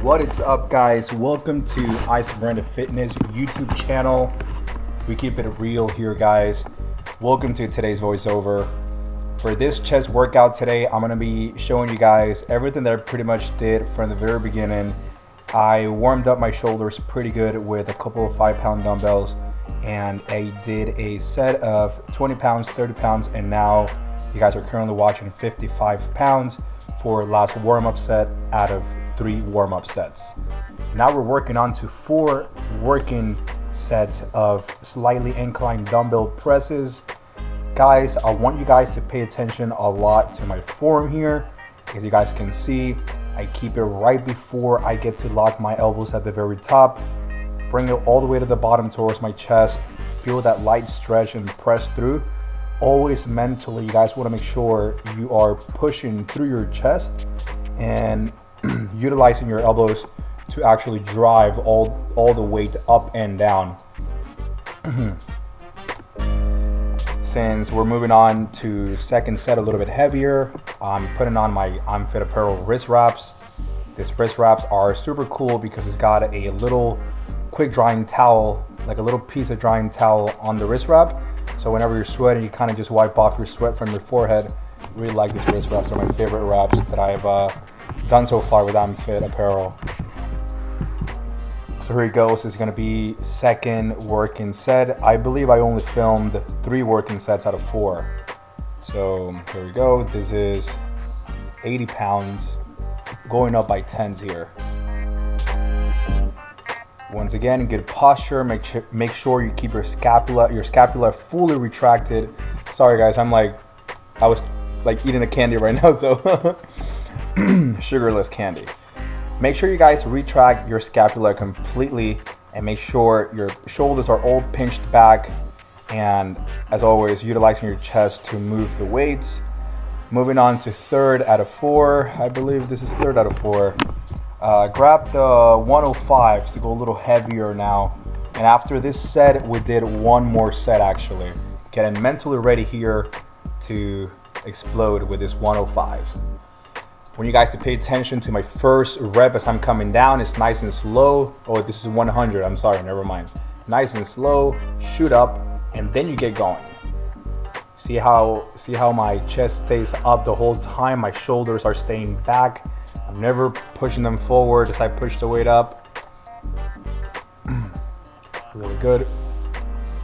What is up, guys? Welcome to Miranda Fitness YouTube channel. We keep it real here, guys. Welcome to today's voiceover. For this chest workout today, I'm gonna be showing you guys everything that I pretty much did from the very beginning. I warmed up my shoulders pretty good with a couple of 5-pound dumbbells, and I did a set of 20 pounds, 30 pounds, and now you guys are currently watching 55 pounds for last warm-up set out of 3 warm-up sets. Now we're working on to 4 working sets of slightly inclined dumbbell presses. Guys, I want you guys to pay attention a lot to my form here. As you guys can see, I keep it right before I get to lock my elbows at the very top. Bring it all the way to the bottom towards my chest. Feel that light stretch and press through. Always mentally, you guys want to make sure you are pushing through your chest and utilizing your elbows to actually drive all the weight up and down. Since we're moving on to second set a little bit heavier, I'm putting on my I'm Fit Apparel wrist wraps. These wrist wraps are super cool because it's got a little quick drying towel, like a little piece of drying towel on the wrist wrap. So whenever you're sweating, you kind of just wipe off your sweat from your forehead. Really like these wrist wraps. They're my favorite wraps that I've done so far with I'm Fit Apparel. So here it goes. This is going to be second working set. I believe I only filmed 3 working sets out of 4. So here we go. This is 80 pounds going up by 10s here. Once again, good posture. Make sure you keep your scapula fully retracted. Sorry guys, I was like eating a candy right now, so sugarless candy. Make sure you guys retract your scapula completely and make sure your shoulders are all pinched back, and as always, utilizing your chest to move the weights. Moving on to third out of 4. I believe this is third out of 4. Grab the 105s to go a little heavier now. And after this set, we did one more set actually. Getting mentally ready here to explode with this 105s. I want you guys to pay attention to my first rep as I'm coming down. It's nice and slow. Oh, this is 100. I'm sorry, never mind. Nice and slow, shoot up, and then you get going. See how my chest stays up the whole time. My shoulders are staying back. I'm never pushing them forward as I push the weight up. Really good.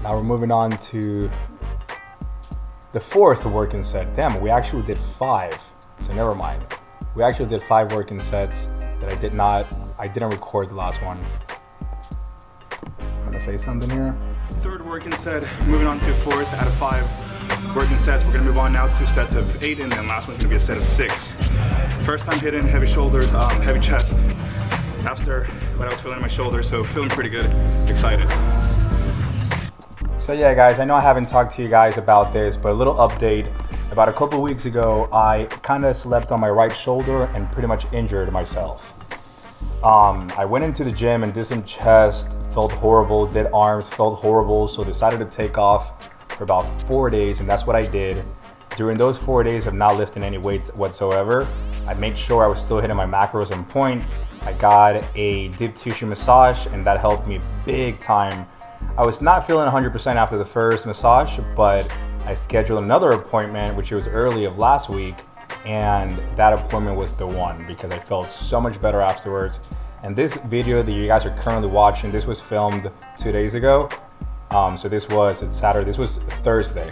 Now we're moving on to the 4th working set. Damn, we actually did 5. So never mind. We actually did 5 working sets that I didn't record the last one. I'm gonna say something here. 3rd working set, moving on to 4th out of 5 working sets. We're gonna move on now to sets of 8, and then last one's gonna be a set of 6. First time hitting heavy shoulders, heavy chest after what I was feeling in my shoulders, so feeling pretty good, excited. So yeah guys, I know I haven't talked to you guys about this, but a little update. About a couple weeks ago, I kind of slept on my right shoulder and pretty much injured myself. I went into the gym and did some chest, felt horrible, did arms, felt horrible, so decided to take off for about 4 days, and that's what I did. During those 4 days of not lifting any weights whatsoever, I made sure I was still hitting my macros on point. I got a deep tissue massage, and that helped me big time. I was not feeling 100% after the first massage, but I scheduled another appointment, which was early of last week, and that appointment was the one because I felt so much better afterwards. And this video that you guys are currently watching, this was filmed 2 days ago. So this was Saturday, this was Thursday.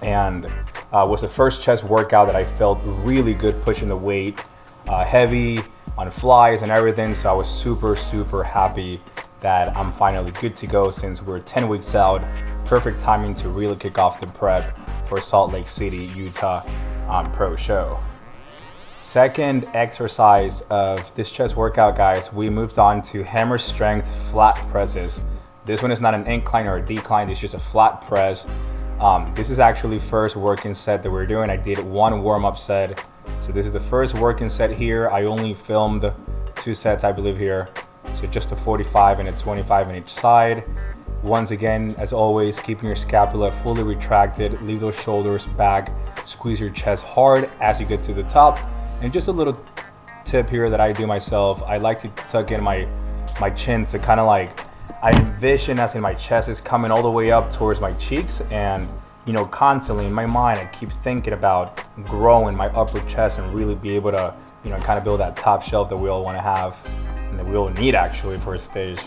And was the first chest workout that I felt really good pushing the weight, heavy on flies and everything. So I was super happy that I'm finally good to go since we're 10 weeks out. Perfect timing to really kick off the prep for Salt Lake City, Utah Pro Show. Second exercise of this chest workout, guys, we moved on to hammer strength flat presses. This one is not an incline or a decline, it's just a flat press. This is actually first working set that we're doing. I did 1 warm-up set. So this is the first working set here. I only filmed 2 sets, I believe, here. So just a 45 and a 25 on each side. Once again, as always, keeping your scapula fully retracted, leave those shoulders back, squeeze your chest hard as you get to the top, and just a little tip here that I do myself. I like to tuck in my chin to kind of like, I envision as in my chest is coming all the way up towards my cheeks, and constantly in my mind I keep thinking about growing my upper chest and really be able to kind of build that top shelf that we all want to have and that we all need actually for a stage.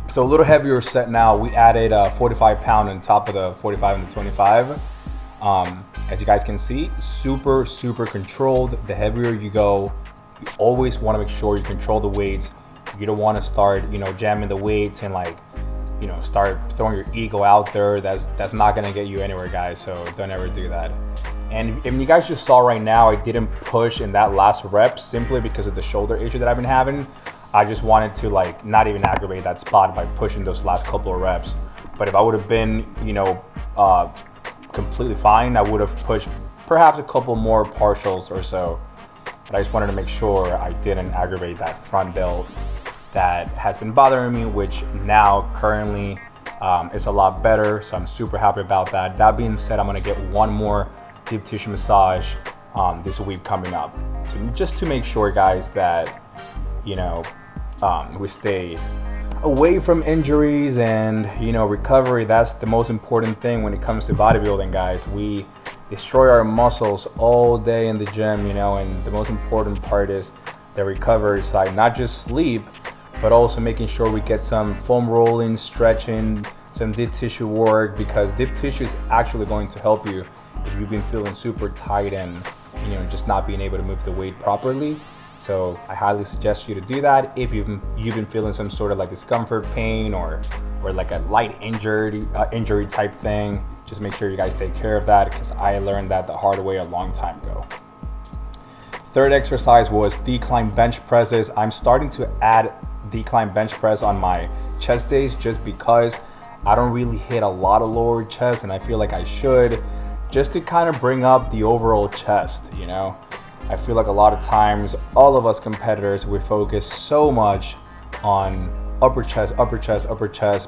So a little heavier set now. We added a 45 pound on top of the 45 and the 25. As you guys can see, super controlled. The heavier you go, you always want to make sure you control the weights. You don't want to start jamming the weights and like start throwing your ego out there. That's not gonna get you anywhere, guys, so don't ever do that. And if you guys just saw right now, I didn't push in that last rep simply because of the shoulder issue that I've been having. I just wanted to like not even aggravate that spot by pushing those last couple of reps. But if I would have been completely fine, I would have pushed perhaps a couple more partials or so. But I just wanted to make sure I didn't aggravate that front delt that has been bothering me, which now currently is a lot better. So I'm super happy about that. That being said, I'm gonna get one more deep tissue massage this week coming up, just to make sure, guys, that we stay away from injuries and recovery. That's the most important thing when it comes to bodybuilding, guys. We destroy our muscles all day in the gym, and the most important part is the recovery side, not just sleep, but also making sure we get some foam rolling, stretching, some deep tissue work, because deep tissue is actually going to help you if you've been feeling super tight and just not being able to move the weight properly. So I highly suggest you to do that if you've been feeling some sort of like discomfort, pain, or like a light injury type thing. Just make sure you guys take care of that, because I learned that the hard way a long time ago. Third exercise was decline bench presses. I'm starting to add decline bench press on my chest days just because I don't really hit a lot of lower chest, and I feel like I should, just to kind of bring up the overall chest. I feel like a lot of times all of us competitors, we focus so much on upper chest,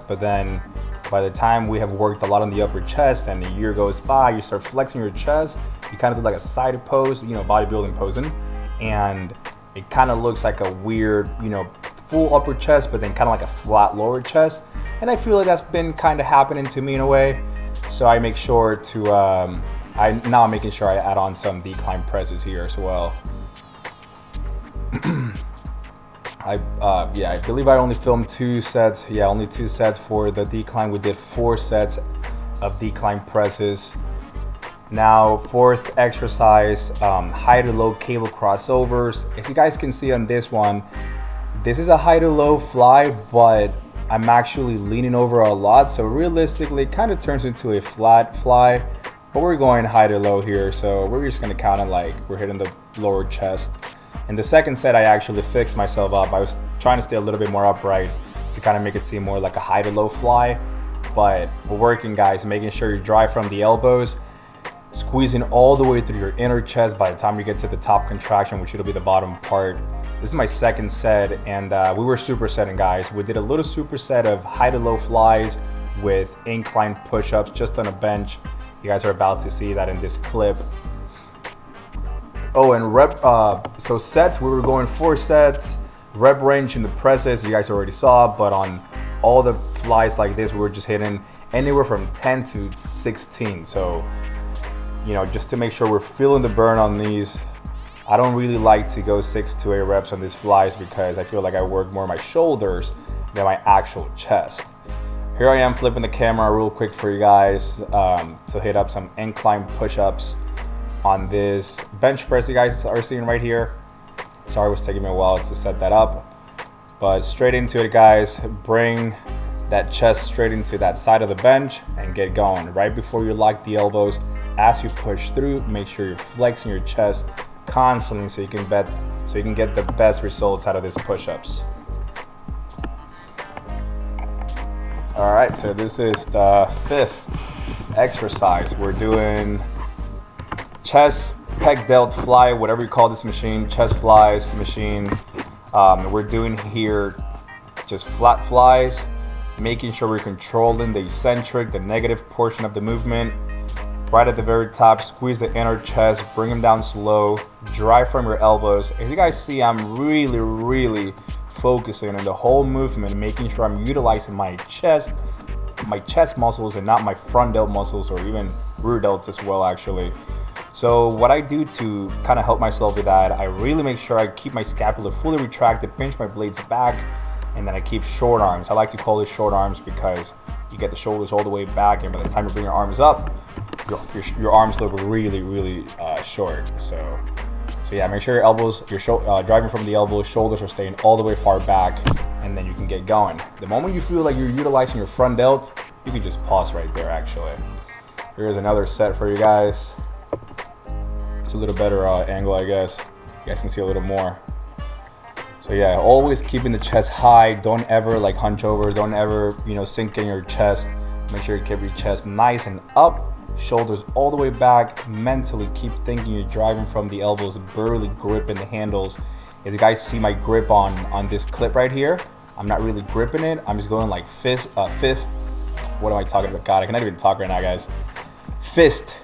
but then by the time we have worked a lot on the upper chest and a year goes by, you start flexing your chest, you kind of do like a side pose, bodybuilding posing, and it kind of looks like a weird, full upper chest, but then kind of like a flat lower chest. And I feel like that's been kind of happening to me in a way. So I make sure to, I'm making sure I add on some decline presses here as well. I believe I only filmed 2 sets. Yeah, only 2 sets for the decline. We did 4 sets of decline presses. Now, fourth exercise, high to low cable crossovers. As you guys can see on this one, this is a high to low fly, but I'm actually leaning over a lot. So realistically, it kind of turns into a flat fly, but we're going high to low here. So we're just gonna count it like we're hitting the lower chest. In the second set, I actually fixed myself up. I was trying to stay a little bit more upright to kind of make it seem more like a high to low fly. But we're working, guys, making sure you're dry from the elbows, squeezing all the way through your inner chest by the time you get to the top contraction, which will be the bottom part. This is my second set, and we were supersetting, guys. We did a little superset of high to low flies with incline push-ups just on a bench. You guys are about to see that in this clip. Oh, and so sets, we were going 4 sets. Rep range in the presses, you guys already saw, but on all the flies like this, we were just hitting anywhere from 10 to 16. So, just to make sure we're feeling the burn on these. I don't really like to go 6 to 8 reps on these flies because I feel like I work more my shoulders than my actual chest. Here I am flipping the camera real quick for you guys to hit up some incline push-ups on this bench press you guys are seeing right here. Sorry, it was taking me a while to set that up, but straight into it, guys. Bring that chest straight into that side of the bench and get going. Right before you lock the elbows, as you push through, make sure you're flexing your chest constantly so you can get the best results out of these push-ups. All right, so this is the 5th exercise. We're doing chest pec delt fly, whatever you call this machine, chest flies machine. We're doing here just flat flies, making sure we're controlling the eccentric, the negative portion of the movement. right at the very top, squeeze the inner chest, bring them down slow, drive from your elbows. As you guys see, I'm really focusing on the whole movement, making sure I'm utilizing my chest muscles and not my front delt muscles or even rear delts as well, actually. So what I do to kind of help myself with that, I really make sure I keep my scapula fully retracted, pinch my blades back, and then I keep short arms. I like to call it short arms because you get the shoulders all the way back, and by the time you bring your arms up, your arms look really short. So yeah, make sure your elbows, driving from the elbows, shoulders are staying all the way far back, and then you can get going. The moment you feel like you're utilizing your front delt, you can just pause right there, actually. Here's another set for you guys. It's a little better angle, I guess. You guys can see a little more. So yeah, always keeping the chest high. Don't ever like hunch over. Don't ever, sink in your chest. Make sure you keep your chest nice and up. Shoulders all the way back. Mentally keep thinking you're driving from the elbows, barely gripping the handles. As you guys see my grip on this clip right here, I'm not really gripping it. I'm just going like fifth. What am I talking about? God, I cannot even talk right now, guys. Fist.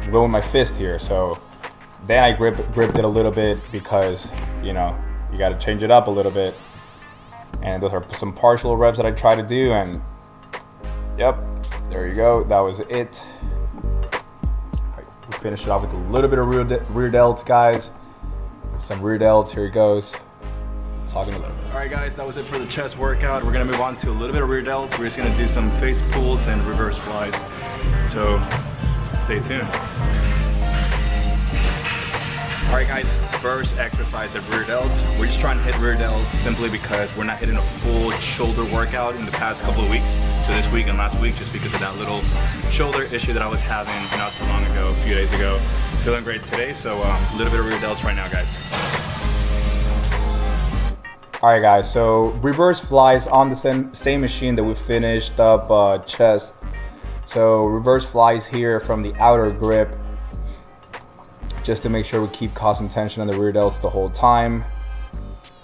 I'm going with my fist here. So then I gripped it a little bit because, you got to change it up a little bit. And those are some partial reps that I try to do. And yep, there you go. That was it. Right, we finish it off with a little bit of rear delts, guys. Some rear delts. Here it goes. Talking a little bit. All right, guys, that was it for the chest workout. We're gonna move on to a little bit of rear delts. We're just gonna do some face pulls and reverse flies. So stay tuned. All right, guys, first exercise of rear delts. We're just trying to hit rear delts simply because we're not hitting a full shoulder workout in the past couple of weeks. So this week and last week, just because of that little shoulder issue that I was having not too long ago, a few days ago. Feeling great today, so a little bit of rear delts right now, guys. All right, guys, so reverse flies on the same machine that we finished up chest. So reverse flies here from the outer grip, just to make sure we keep causing tension on the rear delts the whole time.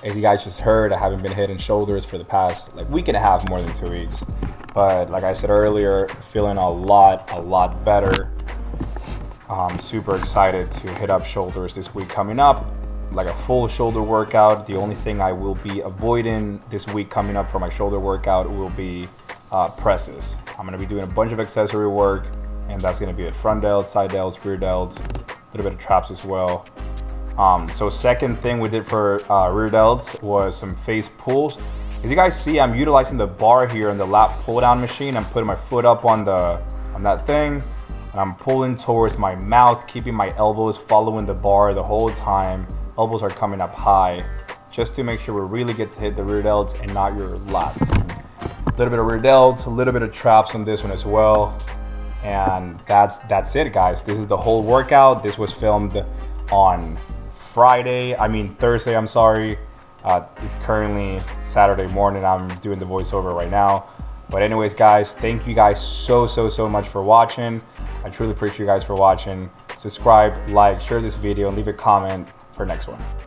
As you guys just heard, I haven't been hitting shoulders for the past week and a half, more than 2 weeks. But like I said earlier, feeling a lot better. I'm super excited to hit up shoulders this week coming up. Like a full shoulder workout. The only thing I will be avoiding this week coming up for my shoulder workout will be presses. I'm going to be doing a bunch of accessory work, and that's going to be it. Front delts, side delts, rear delts, a little bit of traps as well. So second thing we did for rear delts was some face pulls. As you guys see, I'm utilizing the bar here in the lat pull down machine. I'm putting my foot up on that thing, and I'm pulling towards my mouth, keeping my elbows following the bar the whole time. Elbows are coming up high, just to make sure we really get to hit the rear delts and not your lats. A little bit of rear delts, a little bit of traps on this one as well. And that's it, guys. This is the whole workout. This was filmed on Thursday, I'm sorry. It's currently Saturday morning. I'm doing the voiceover right now. But anyways, guys, thank you guys so much for watching. I truly appreciate you guys for watching. Subscribe, like, share this video, and leave a comment for next one.